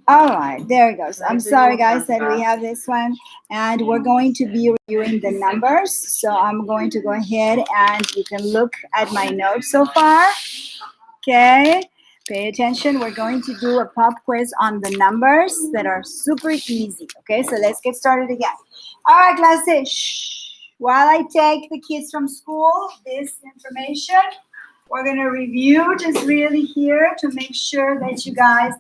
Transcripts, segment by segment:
All right, there it goes. I'm sorry, guys, that we have this one. And we're going to be reviewing the numbers. So I'm going to go ahead and you can look at my notes so far. Okay, pay attention. We're going to do a pop quiz on the numbers that are super easy. Okay, so let's get started again. All right, class, shh. While I take the kids from school, this information, we're going to review just really here to make sure that you guys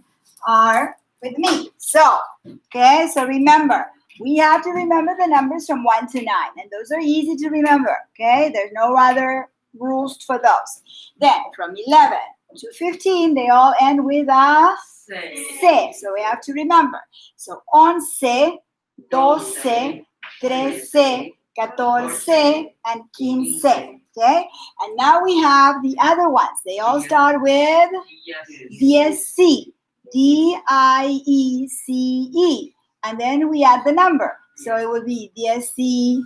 are with me. So, okay, so remember, we have to remember the numbers from 1 to 9, and those are easy to remember, okay? There's no other rules for those. Then, from 11 to 15, they all end with a C, so we have to remember. So, 11, 12, 13, 14, and 15, okay? And now we have the other ones. They all start with DSC. DIECE, and then we add the number. So it will be 16,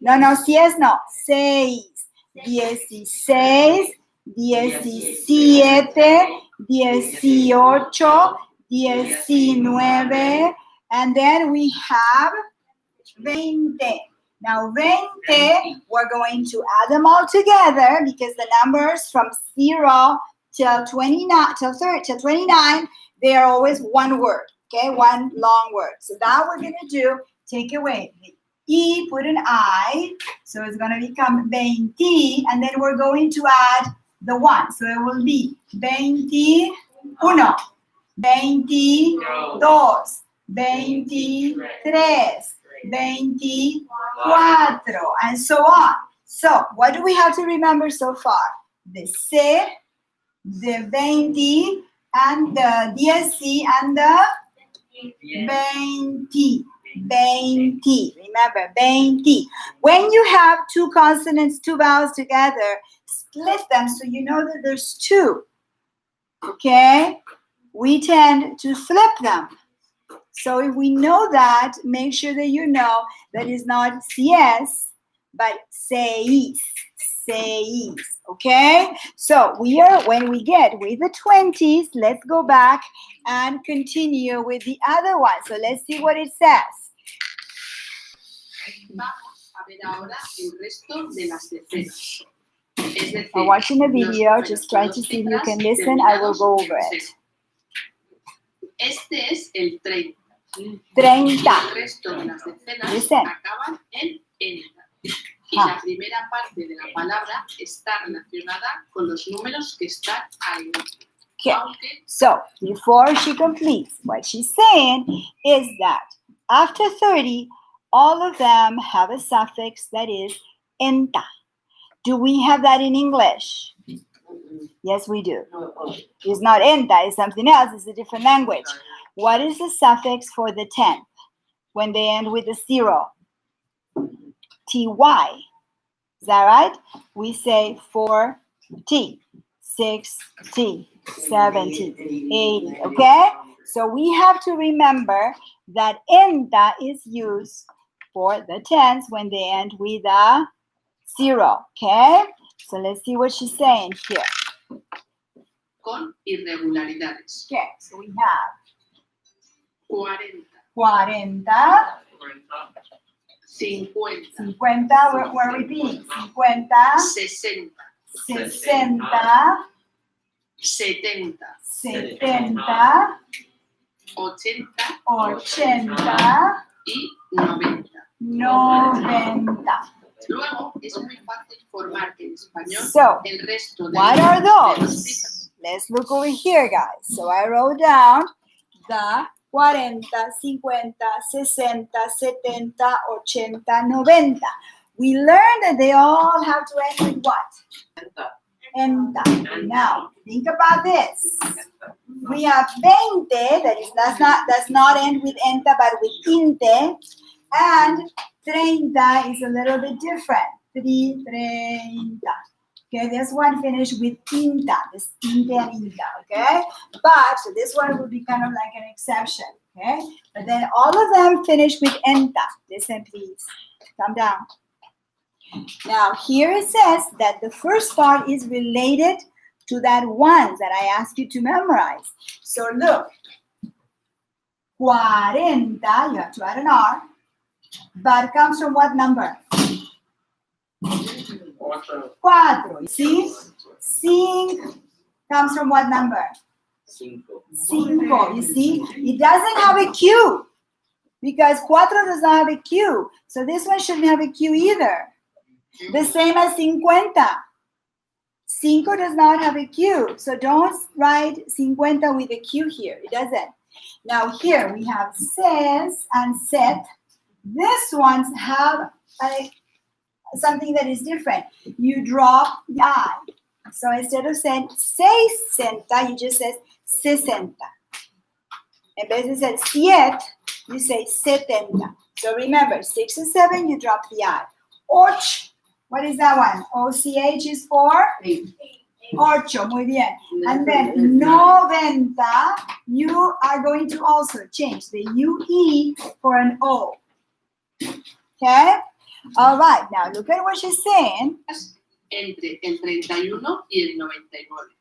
no, 6, no, 6, 16, 17, 18, 19, and then we have 20. Now 20, we're going to add them all together because the numbers from 0 till 29, till 29, they are always one word, okay? One long word. So that we're going to do, take away the E, put an I, so it's going to become 20, and then we're going to add the 1. So it will be 21, 22, 23, 24, and so on. So what do we have to remember so far? The C, the 20, and the DSC, and the 20. 20. Remember, 20. When you have two consonants, two vowels together, split them so you know that there's two. Okay? We tend to flip them. So if we know that, make sure that you know that it's not CS, but seis. Okay, so when we get with the 20s, let's go back and continue with the other one. So let's see what it says. For watching the video, just try to see if you can listen. I will go over it. Este es el 30. 30. El resto de las decenas Listen. acaban en enta. Y la primera parte de la palabra está relacionada con los números que están al inicio. Okay, so before she completes, what she's saying is that after 30, all of them have a suffix that is enta. Do we have that in English? Yes, we do. It's not enta, it's something else, it's a different language. What is the suffix for the 10th when they end with a 0? TY. Is that right? We say 4T, 6T, 70, 80, okay? So we have to remember that enta is used for the tens when they end with a 0, okay? So let's see what she's saying here. Con irregularidades. Okay, so we have 40. 40. 50. 50, we're repeating. 50. 60. 60. 70. 70. 80. 80. Y 90. 90. Luego es muy fácil formar en español So, el resto de what are de las those? citas. Let's look over here, guys. So I wrote down the 40, 50, 60, 70, 80, 90. We learned that they all have to end with what? Enta. Now, think about this. We have 20, does not end with enta, but with inte. And 30 is a little bit different. 30. Okay, this one finished with tinta, this tinte and inta, okay? But so this one will be kind of like an exception, okay? But then all of them finish with enta. Listen, please. Calm down. Now, here it says that the first part is related to that one that I asked you to memorize. So look, Cuarenta, you have to add an R, but comes from what number? Cuatro. You see? Cinco comes from what number? Cinco. You see? It doesn't have a Q because cuatro does not have a Q. So this one shouldn't have a Q either. The same as cincuenta. Cinco does not have a Q. So don't write cincuenta with a Q here. It doesn't. Now here we have ses and set. These ones have something that is different. You drop the I. So instead of saying 60, you just say 60. En vez de say 7, you say 70. So remember, 6 and 7, you drop the I. Och, what is that one? OCH is for? 8. Ocho, muy bien. And then 90, you are going to also change the UE for an O. Okay? All right, now look at what she's saying. Entre el 31 y el 99.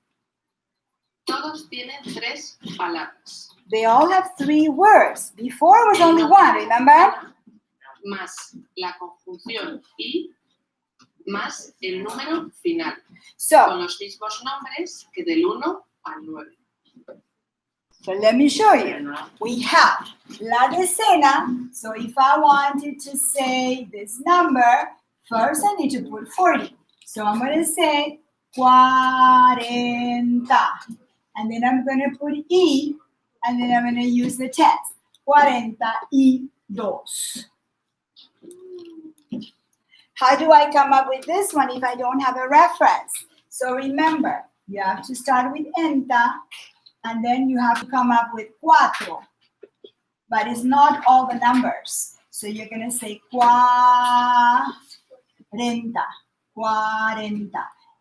Todos tienen 3 palabras. They all have 3 words. Before it was only 1, remember? Más la conjunción y más el número final. So, con los mismos nombres que del 1 al 9. So let me show you. We have la decena. So if I wanted to say this number, first I need to put 40. So I'm going to say 40. And then I'm going to put E. And then I'm going to use the tens. 42. How do I come up with this one if I don't have a reference? So remember, you have to start with enta. And then you have to come up with cuatro. But it's not all the numbers. So you're going to say cuarenta.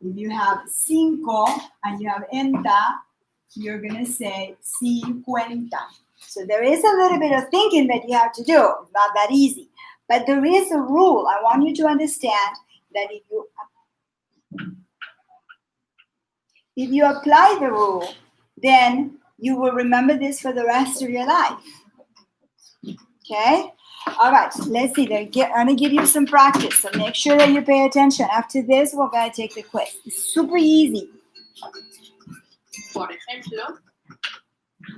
If you have cinco and you have enta, you're going to say cincuenta. So there is a little bit of thinking that you have to do. It's not that easy. But there is a rule. I want you to understand that if you apply the rule, then you will remember this for the rest of your life. Okay? All right, let's see. I'm going to give you some practice, so make sure that you pay attention. After this, we're going to take the quiz. It's super easy. Por ejemplo,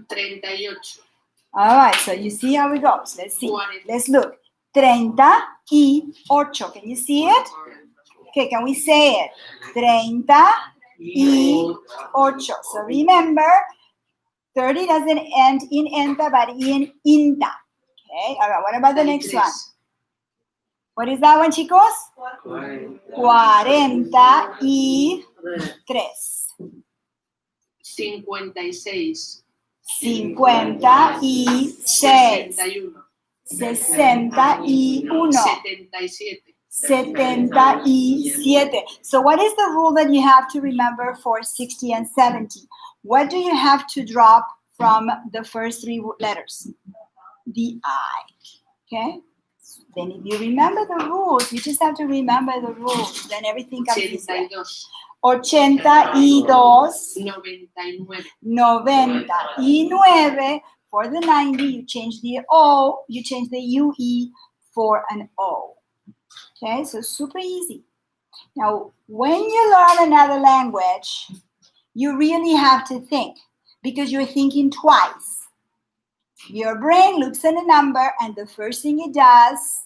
38. All right, so you see how it goes. Let's see. Let's look. 38. Can you see it? Okay, can we say it? 38. So remember, 30 doesn't end in enta, but in inta. Okay, all right, what about the next one? What is that one, chicos? 43. 56. 56. 61. 77. So what is the rule that you have to remember for 60 and 70? What do you have to drop from the first 3 letters? The I. Okay? Then if you remember the rules, you just have to remember the rules. Then everything comes easier. 82. 99. For the 90, you change the O, you change the UE for an O. Okay, so super easy. Now, when you learn another language, you really have to think because you're thinking twice. Your brain looks at a number and the first thing it does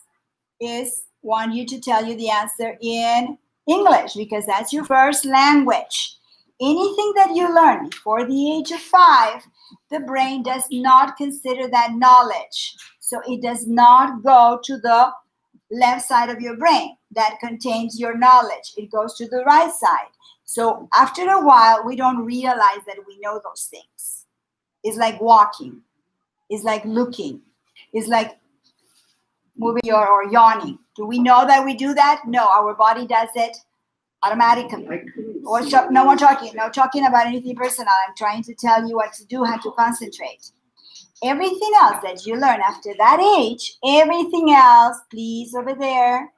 is want you to tell you the answer in English because that's your first language. Anything that you learn before the age of 5, the brain does not consider that knowledge. So it does not go to the left side of your brain that contains your knowledge. It goes to the right side. So after a while, we don't realize that we know those things. It's like walking. It's like looking. It's like moving or yawning. Do we know that we do that? No, our body does it automatically. No one talking about anything personal. I'm trying to tell you what to do, how to concentrate. Everything else that you learn after that age, everything else, please, over there,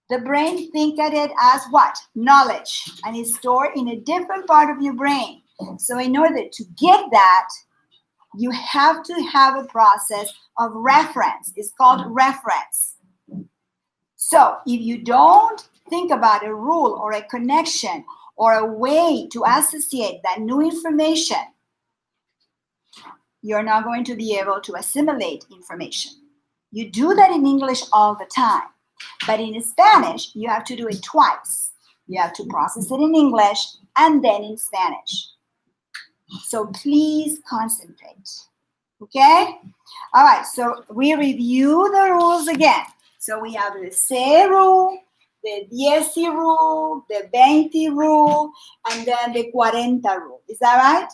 the brain think at it as what? Knowledge. And it's stored in a different part of your brain. So in order to get that, you have to have a process of reference. It's called reference. So if you don't think about a rule or a connection or a way to associate that new information, you're not going to be able to assimilate information. You do that in English all the time, but in Spanish, you have to do it twice. You have to process it in English and then in Spanish. So please concentrate, okay? All right, so we review the rules again. So we have the se rule, the 10 rule, the 20 rule, and then the 40 rule. Is that right?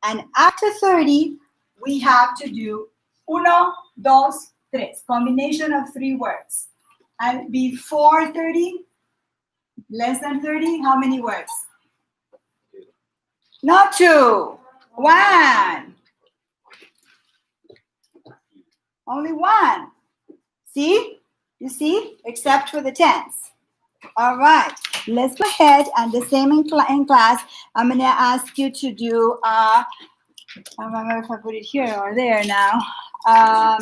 And after 30, we have to do uno, dos, tres, combination of 3 words. And before 30, less than 30, how many words? Not 2, 1. Only 1. See? You see? Except for the tense. All right. Let's go ahead and the same in class. I'm going to ask you to do, I don't remember if I put it here or there now, a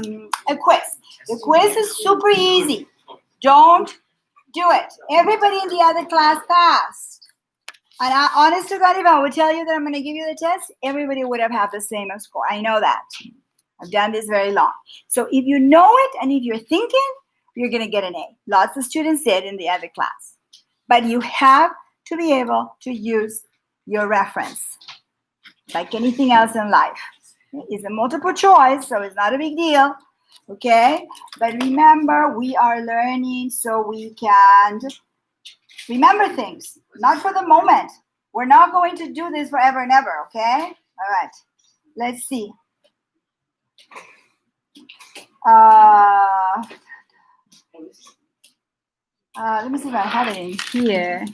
quiz. The quiz is super easy. Don't do it. Everybody in the other class passed. And honest to God, if I would tell you that I'm going to give you the test, everybody would have had the same score. I know that. I've done this very long. So if you know it and if you're thinking, you're going to get an A. Lots of students did in the other class. But you have to be able to use your reference, like anything else in life. It's a multiple choice, so it's not a big deal. Okay? But remember, we are learning so we can remember things, not for the moment. We're not going to do this forever and ever, okay? All right. Let's see. Let me see if I have it in here.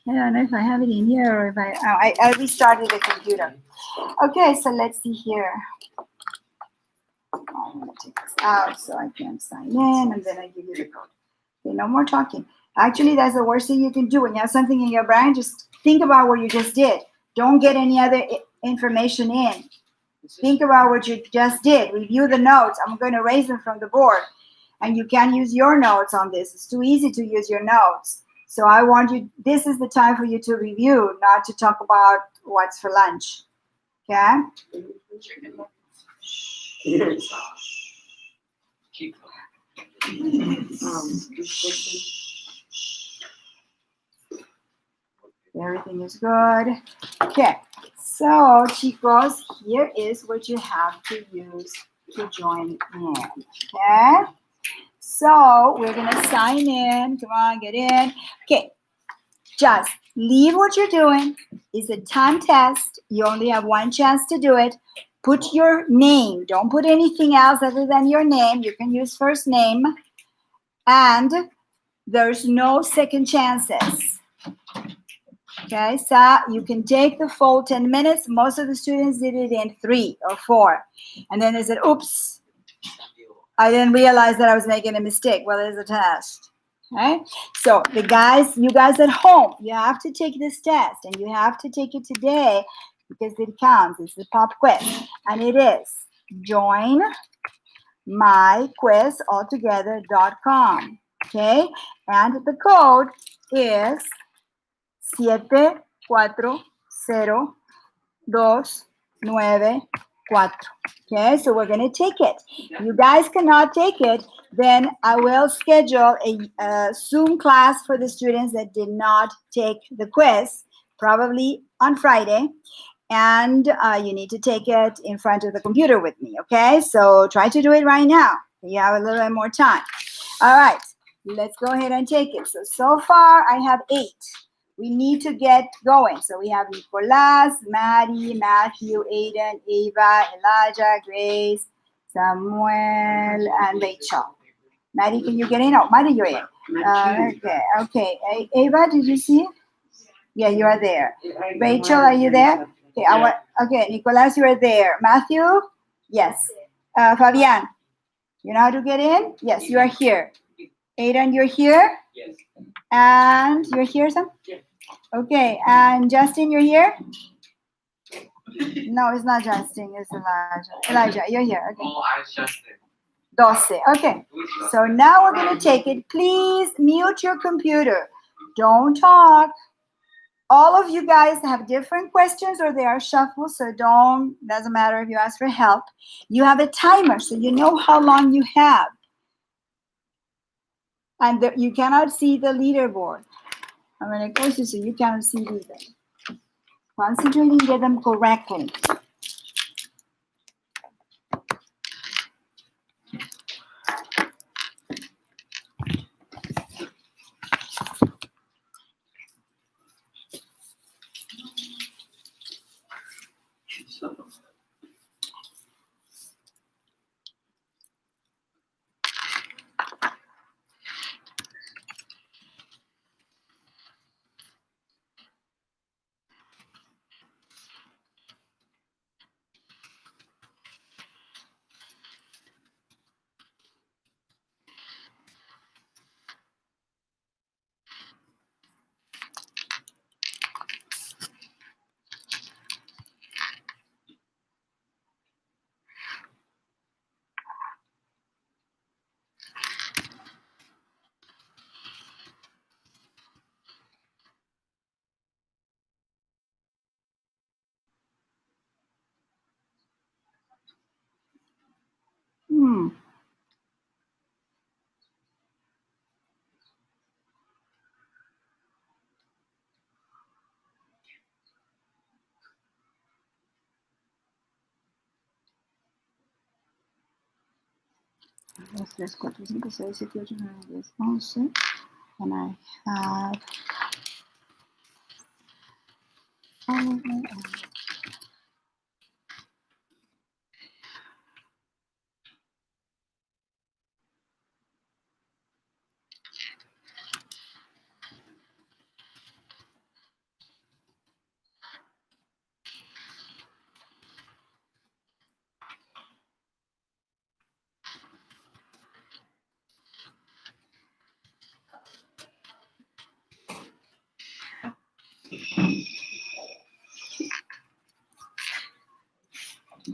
I don't know if I have it in here or if I restarted the computer. Okay, so let's see here. I'm going to take this out so I can sign in, and then I give you the code. Okay, no more talking. Actually, that's the worst thing you can do. When you have something in your brain, just think about what you just did. Don't get any other information in. Think about what you just did. Review the notes. I'm going to erase them from the board. And you can use your notes on this. It's too easy to use your notes. So I want you, this is the time for you to review, not to talk about what's for lunch. Okay? Everything is good. Okay. So, chicos, here is what you have to use to join in. Okay? So, we're going to sign in. Come on, get in. Okay. Just leave what you're doing. It's a time test. You only have one chance to do it. Put your name. Don't put anything else other than your name. You can use first name. And there's no second chances. Okay, so you can take the full 10 minutes. Most of the students did it in 3 or 4. And then they said, oops, I didn't realize that I was making a mistake. Well, it's a test. Okay, so you guys at home, you have to take this test. And you have to take it today because it counts. It's the pop quiz. And it is joinmyquizaltogether.com. Okay, and the code is 740-294. Okay, so we're going to take it. If you guys cannot take it, then I will schedule a Zoom class for the students that did not take the quiz, probably on Friday. And you need to take it in front of the computer with me, okay? So try to do it right now. You have a little bit more time. All right, let's go ahead and take it. So far, I have 8. We need to get going. So we have Nicolas, Maddie, Matthew, Aiden, Ava, Elijah, Grace, Samuel, and Rachel. Maddie, can you get in? Oh, Maddie, you're in. Okay. Ava, did you see? Yeah, you are there. Rachel, are you there? Okay, Nicolas, you are there. Matthew? Yes. Fabian, you know how to get in? Yes, you are here. Aiden, you're here? Yes. And you're here, Sam? Yeah. Okay, and Justin, you're here? No, it's not Justin, it's Elijah. Elijah, you're here. Okay. Oh, I just said. 12. Okay. So now we're going to take it. Please mute your computer. Don't talk. All of you guys have different questions or they are shuffled, so doesn't matter if you ask for help. You have a timer, so you know how long you have. And you cannot see the leaderboard. I'm going to close it so you cannot see either. Concentrate and get them correctly. Dos, tres, cuatro, cinco, seis, siete, ocho, nueve, 10, 11. And I have all of them.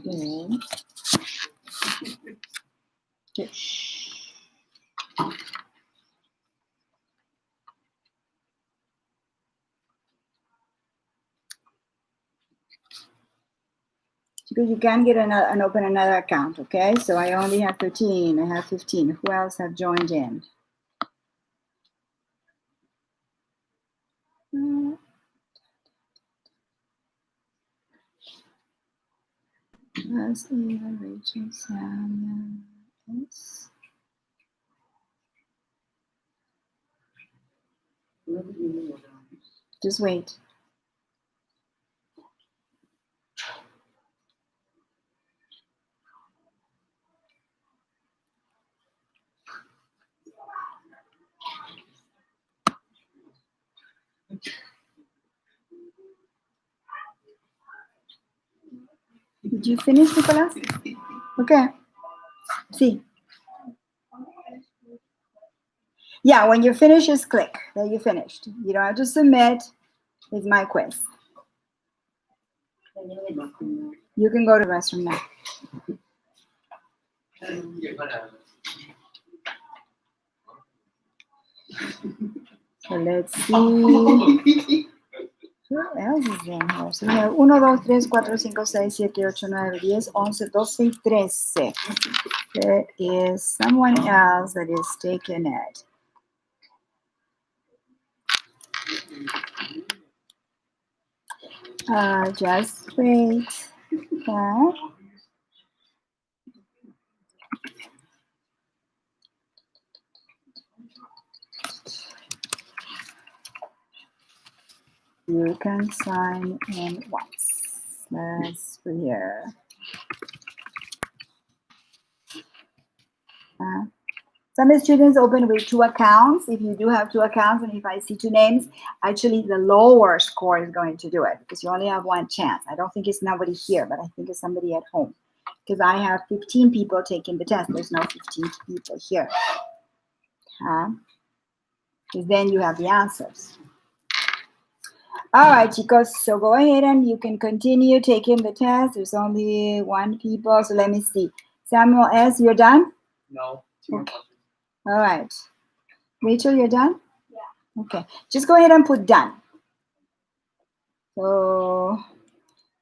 Good. Okay. Because you can get and open another account, okay? So I only have 13. I have 15. Who else have joined in? That's Eva, Rachel, Sam, yes. Just wait. Did you finish, Nicolas? Okay. See. Yeah, when you finish, just click that you finished. You don't have to submit. It's my quiz. You can go to the restroom now. So let's see. Who else is in here? So we have 1, 2, 3, 4, 5, 6, 7, 8, 9, 10, 11, 12 y 13. There is someone else that is taking it. Just wait. Okay. You can sign in once. Let's see here. Some students open with 2 accounts. If you do have 2 accounts, and if I see 2 names, actually the lower score is going to do it because you only have 1 chance. I don't think it's nobody here, but I think it's somebody at home because I have 15 people taking the test. There's no 15 people here. Because then you have the answers. All right, chicos. So go ahead and you can continue taking the test. There's only one people, so let me see. Samuel S., you're done? No. Two more questions. All right. Rachel, you're done? Yeah. Okay. Just go ahead and put done. So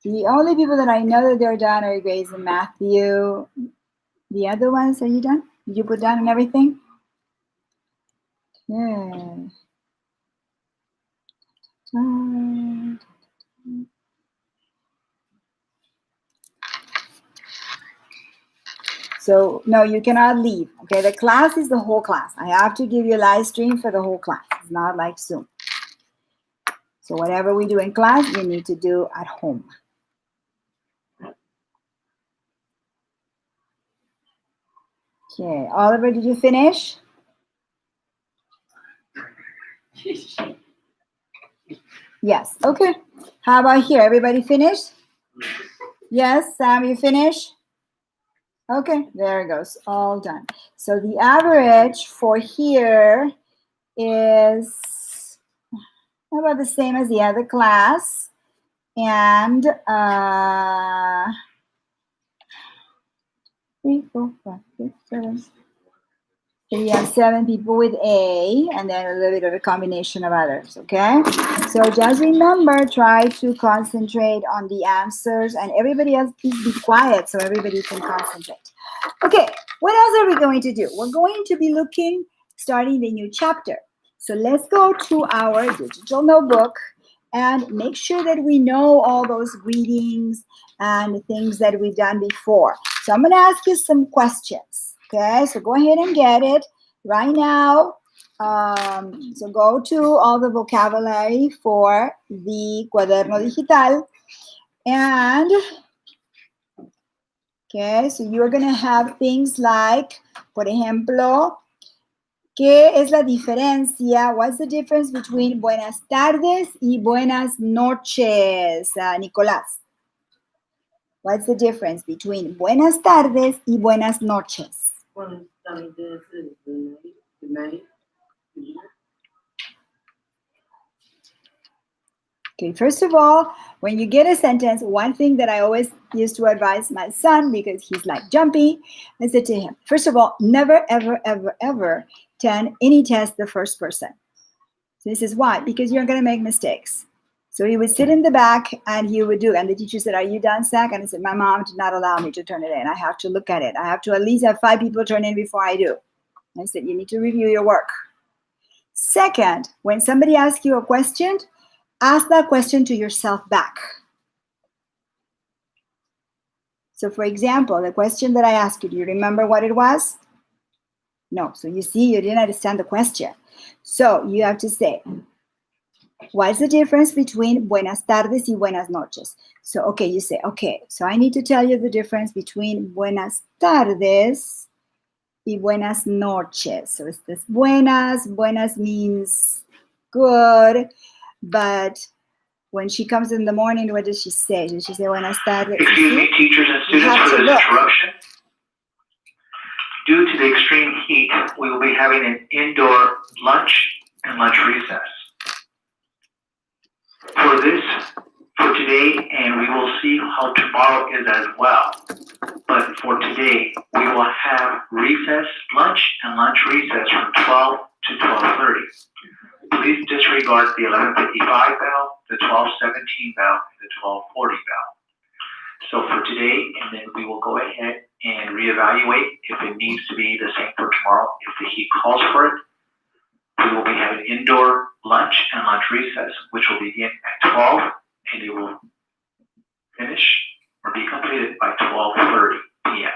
the only people that I know that they're done are Grace and Matthew. The other ones, are you done? Did you put done and everything? Yeah. So no, you cannot leave. Okay, the class is the whole class. I have to give you a live stream for the whole class. It's not like Zoom. So whatever we do in class, you need to do at home. Okay, Oliver, did you finish? Yes. Okay. How about here? Everybody finished? Yes, Sam, you finished? Okay, there it goes. All done. So the average for here is about the same as the other class. And 3, 4, 5, 6, 7. So we have 7 people with A, and then a little bit of a combination of others, okay? So just remember, try to concentrate on the answers, and everybody else, please be quiet so everybody can concentrate. Okay, what else are we going to do? We're going to be looking, starting the new chapter. So let's go to our digital notebook and make sure that we know all those greetings and things that we've done before. So I'm going to ask you some questions. Okay, so go ahead and get it right now. So go to all the vocabulary for the Cuaderno Digital. And, okay, so you're going to have things like, por ejemplo, ¿qué es la diferencia? What's the difference between buenas tardes y buenas noches, Nicolás? What's the difference between buenas tardes y buenas noches? Okay, first of all, when you get a sentence, one thing that I always used to advise my son, because he's like jumpy, I said to him, first of all, never, ever, ever, ever turn any test the first person. So he says, why? Because you're going to make mistakes. So he would sit in the back and he would do, and the teacher said, are you done, Zach? And I said, my mom did not allow me to turn it in. I have to look at it. I have to at least have 5 people turn in before I do. I said, you need to review your work. Second, when somebody asks you a question, ask that question to yourself back. So for example, the question that I asked you, do you remember what it was? No. So you see, you didn't understand the question. So you have to say, what's the difference between buenas tardes y buenas noches? So, okay, you say, okay, so I need to tell you the difference between buenas tardes y buenas noches. So it's this buenas. Buenas means good, but when she comes in the morning, what does she say? Does she say buenas tardes? Excuse me, teachers and students, for this interruption. Due to the extreme heat, we will be having an indoor lunch and lunch recess. For today, and we will see how tomorrow is as well. But for today, we will have recess, lunch, and lunch recess from 12 to 12:30. Please disregard the 11:55 bell, the 12:17 bell, and the 12:40 bell. So for today, and then we will go ahead and reevaluate if it needs to be the same for tomorrow. If the heat calls for it, we will be having indoor lunch and lunch recess, which will begin at 12, and it will finish or be completed by 12:30 p.m.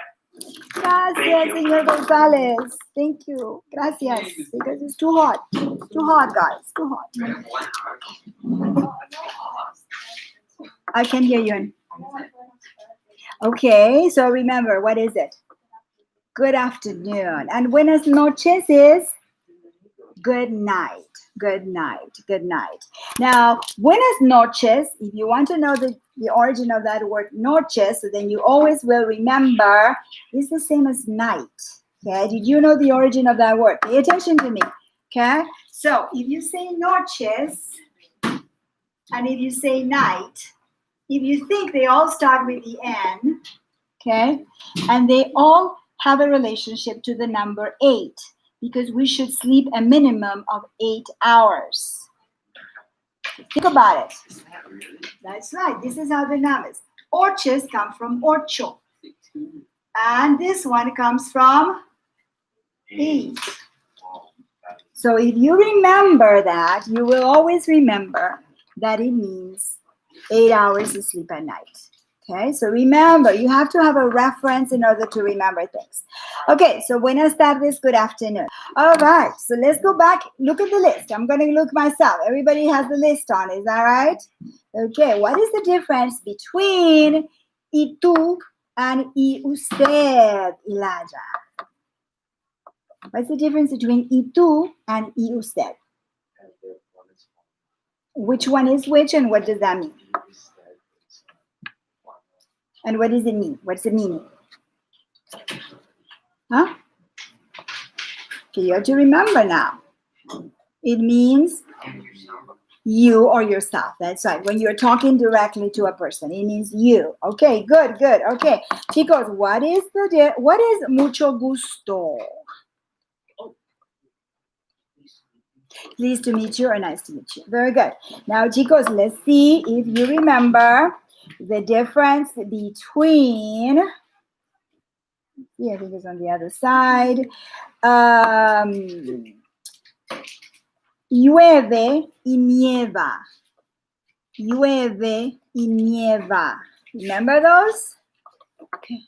Gracias, señor González. Thank you. Gracias. Because it's too hot. Too hot, guys. Too hot. I can hear you. Okay, so remember, what is it? Good afternoon. And buenas noches is good night. Good night. Good night. Now, buenas noches, if you want to know the origin of that word noches, so then you always will remember, is the same as night. Okay, did you know the origin of that word? Pay attention to me. Okay, so if you say noches, and if you say night, if you think they all start with the N, okay, and they all have a relationship to the number 8, because we should sleep a minimum of 8 hours. Think about it. Is that really? That's right. This is how the numbers. Orches come from ocho. And this one comes from 8. Wow. So if you remember that, you will always remember that it means 8 hours of sleep at night. Okay, so remember, you have to have a reference in order to remember things. Okay, so buenas tardes, good afternoon. All right, so let's go back. Look at the list. I'm going to look myself. Everybody has the list on, is that right? Okay, what is the difference between y tú and y usted, Elijah? What's the difference between y tú and y usted? Which one is which, and what does that mean? And what does it mean? What's the meaning? Huh? Okay, you have to remember now. It means you or yourself. That's right. When you're talking directly to a person, it means you. Okay, good, good. Okay, chicos, what is mucho gusto? Pleased to meet you or nice to meet you. Very good. Now, chicos, let's see if you remember the difference between, I think it's on the other side. Llueve y nieva. Llueve y nieva. Remember those? Okay.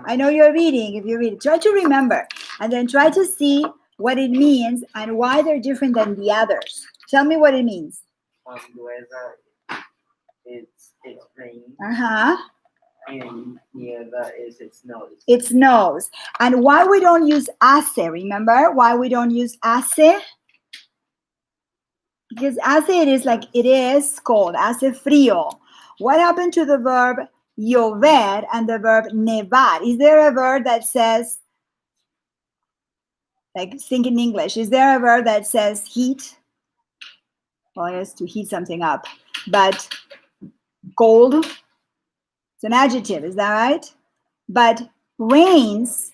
I know you're reading. If you read, try to remember, and then try to see what it means and why they're different than the others. Tell me what it means. Llueva, it's rain. Uh-huh. And nieva is it snows. It snows. And why we don't use hace, remember? Why we don't use hace? Because hace, it is cold. Hace frío. What happened to the verb llover and the verb nevar? Is there a verb that says, like, think in English, is there a verb that says heat? Well, it's to heat something up. But cold, it's an adjective, is that right? But rains,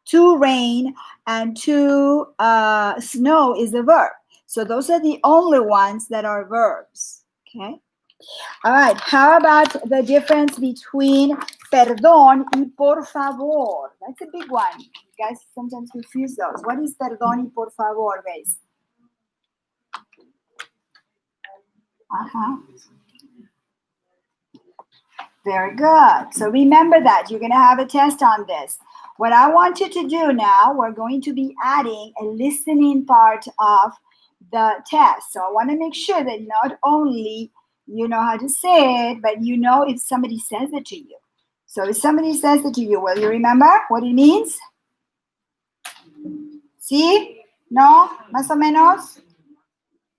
to rain and to snow is a verb. So those are the only ones that are verbs, okay? All right, how about the difference between perdón y por favor? That's a big one. You guys sometimes confuse those. What is perdón y por favor, guys? Uh-huh. Very good. So remember that. You're going to have a test on this. What I want you to do now, we're going to be adding a listening part of the test. So I want to make sure that not only you know how to say it, but you know if somebody says it to you. So if somebody says it to you, will you remember what it means? ¿Sí? ¿No? ¿Más o menos?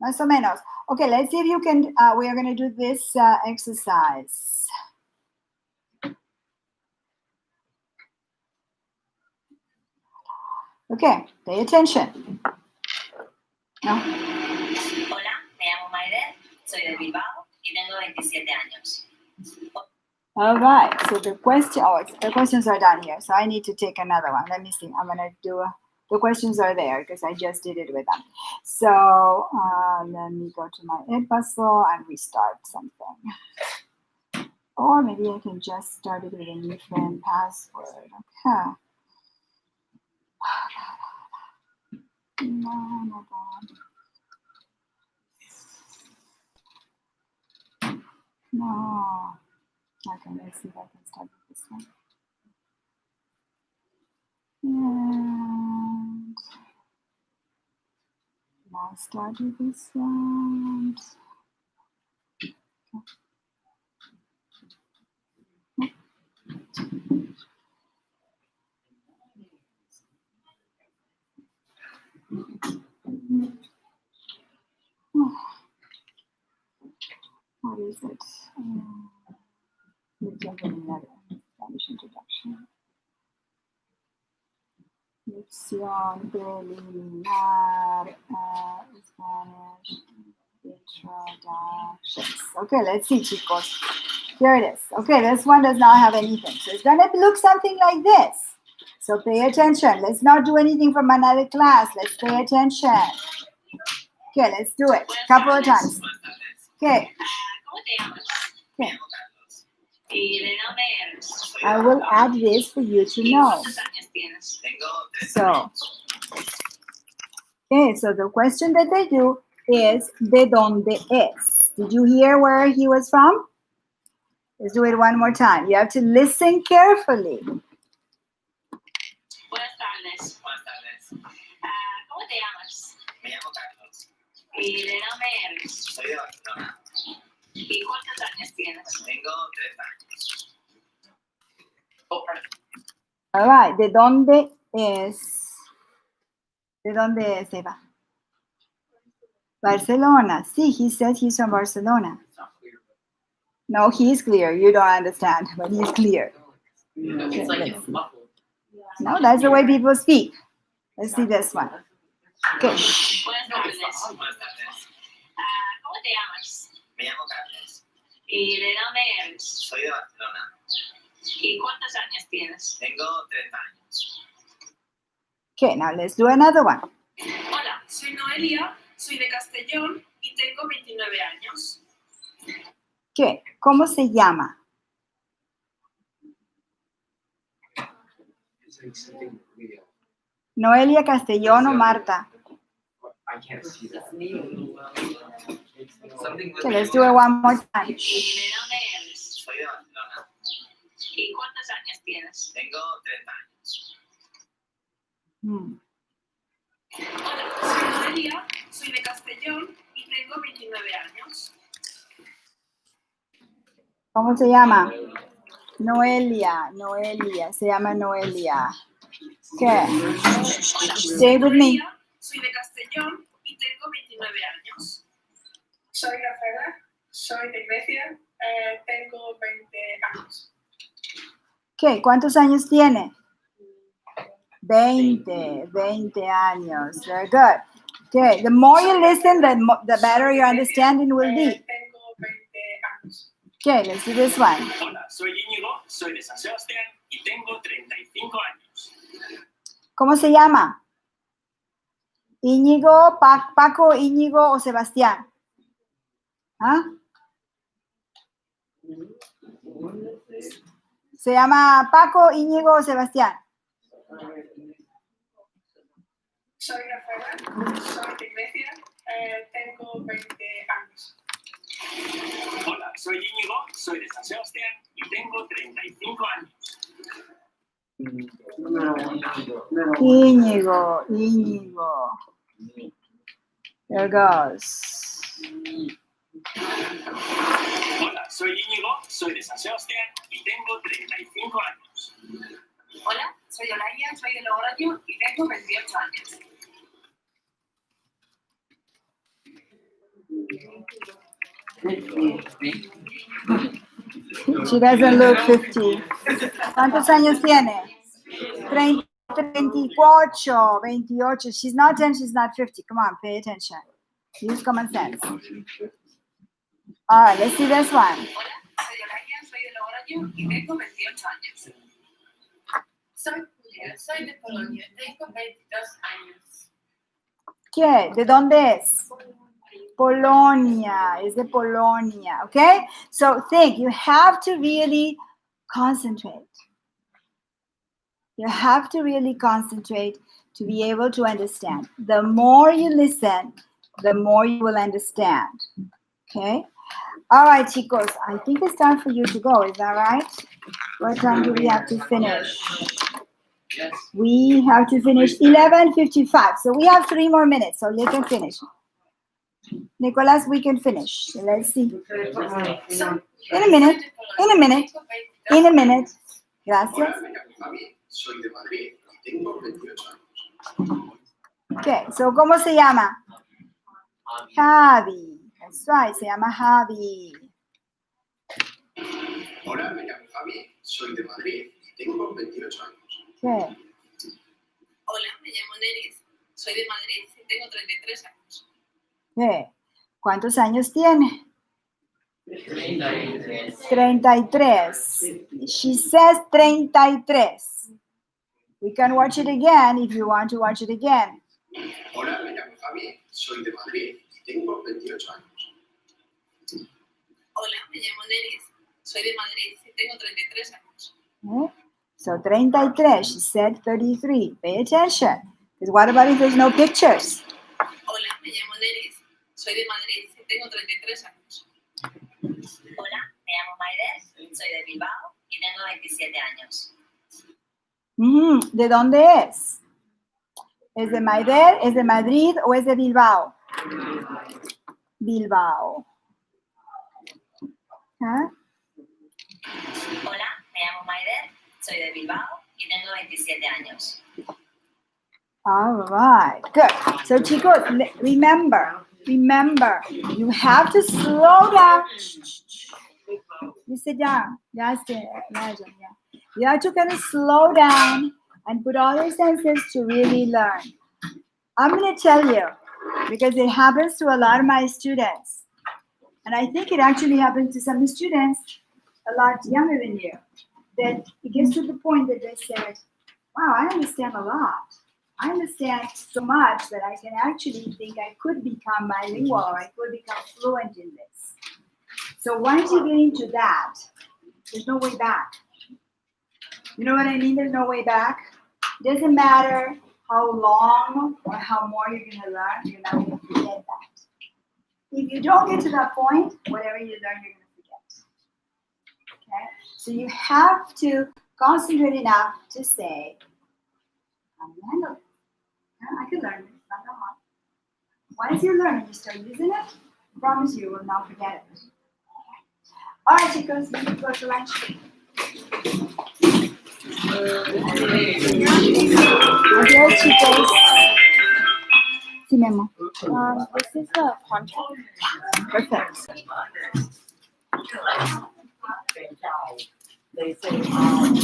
Más o menos. Okay, let's see if you can, we are going to do this exercise. Okay, pay attention. No? Hola, me llamo Maider, soy de Bilbao y tengo 27 años. All right, so the questions are down here, so I need to take another one. Let me see. I'm going to do the questions are there because I just did it with them. So let me go to my Edpuzzle and restart something. Or maybe I can just start it with a new friend password. Okay. No. No. Okay, let's see if I can start with this one. And now start with this one. What is it? Spanish introduction. Lección preliminar, Spanish. Introductions. Okay, let's see, chicos. Here it is. Okay, this one does not have anything. So it's going to look something like this. So pay attention. Let's not do anything from another class. Let's pay attention. Okay, let's do it. Couple of times. Okay. ¿Cómo te llamas? Okay. ¿Y de dónde eres? I will add this for you to ¿Y know. cuántos años tienes? So, okay, so the question that they do is ¿de dónde es? Did you hear where he was from? Let's do it one more time. You have to listen carefully. Buenas tardes. Buenas tardes. ¿Cómo te llamas? Me llamo Carlos. ¿Y de dónde eres? Soy de Barcelona. ¿Y cuántos años tienes? Tengo 3 años. All right, ¿de dónde es? ¿De dónde es, Eva? Barcelona. See, he said he's from Barcelona. No, he's clear. You don't understand, but he's clear. It's like it's muffled. No, that's the way people speak. Let's see this one. Okay. Buenas tardes. Buenas tardes. ¿Cómo te llamas? Me llamo Carlos. ¿Y de dónde eres? Soy de Barcelona. ¿Y cuántos años tienes? Tengo 3 años. Okay, now let's do another one. Hola, soy Noelia, soy de Castellón y tengo 29 años. Okay, ¿cómo se llama? Noelia Castellón o Marta. I can't see that. Something with Okay, let's do it one more time. ¿Y de dónde eres? Soy de Barcelona. ¿Y cuántos años tienes? Tengo 3 años. Hola, soy Noelia, soy de Castellón y tengo 29 años. ¿Cómo se llama? Noelia, Noelia, se llama Noelia. Okay, stay with me. Noelia, soy de Castellón y tengo 29 años. Soy Rafaela, soy de Grecia, tengo 20 años. Okay, ¿cuántos años tiene? 20 años. Very good. Okay, the more you listen, the better your understanding will be. Tengo 20 años. Okay, let's do this one. Hola, soy Íñigo, soy de San Sebastián y tengo 35 años. ¿Cómo se llama? Íñigo, Paco, Íñigo o Sebastián. ¿Ah? ¿Se llama Paco, Íñigo o Sebastián? Soy Rafaela, soy de Grecia, tengo 20 años. Hola, soy Íñigo, soy de San Sebastián y tengo 35 años. Íñigo, Íñigo. There goes. Hola, soy Íñigo, soy de San Sebastián y tengo 35 años. Hola, soy Olaya, soy de Logroño y tengo 28 años. She doesn't look 50. ¿Cuántos años tiene? 34, 28. She's not 10, she's not 50. Come on, pay attention. Use common sense. All right, let's see this one. Hola, soy Olaya, soy de Logroño y tengo 28 años. Soy Julia, soy de Polonia, tengo 22 años. ¿Qué? ¿De dónde es? Polonia. Es de Polonia, okay? So think, you have to really concentrate. You have to really concentrate to be able to understand. The more you listen, the more you will understand. Okay? All right, chicos. I think it's time for you to go. Is that right? What time do we have to finish? Yes. We have to finish 11:55. So we have 3 more minutes. So you can finish. Nicolas, we can finish. Let's see. In a minute. In a minute. In a minute. Gracias. Soy de Madrid y tengo 28 años. Okay, so ¿cómo se llama? Javi. That's right, se llama Javi. Hola, me llamo Javi, soy de Madrid y tengo 28 años. Okay. Hola, me llamo Neris, soy de Madrid y tengo 33 años. Okay. ¿Cuántos años tiene? 33. She says 33. We can watch it again if you want to watch it again. Hola, me llamo Javi, soy de Madrid y tengo 28 años. Hola, me llamo Neris, soy de Madrid y tengo 33 años. Okay. So 33, she said 33. Pay attention. Because what about if there's no pictures? Hola, me llamo Neris, soy de Madrid y tengo 33 años. Hola, me llamo Maider, soy de Bilbao y tengo 27 años. ¿De dónde es? ¿Es de Maider, es de Madrid o es de Bilbao? Bilbao. ¿Ah? Hola, me llamo Maider, soy de Bilbao y tengo 27 años. All right, good. So chicos, remember, you have to slow down. You sit down. Yeah. You have to kind of slow down and put all your senses to really learn. I'm going to tell you, because it happens to a lot of my students. And I think it actually happens to some students a lot younger than you. That it gets to the point that they said, wow, I understand a lot. I understand so much that I can actually think I could become bilingual or I could become fluent in this. So once you get into that, there's no way back. You know what I mean? There's no way back. Doesn't matter how long or how more you're going to learn, you're not going to forget that. If you don't get to that point, whatever you learn, you're going to forget. Okay? So you have to concentrate enough to say, I can handle it. I can learn it. It's not that hard. Once you learn it, you start using it, I promise you will not forget it. All right, chicos, we need to go to lunch. Adiós, chicos. Sí, mi amor. This is the contract. Perfect. They say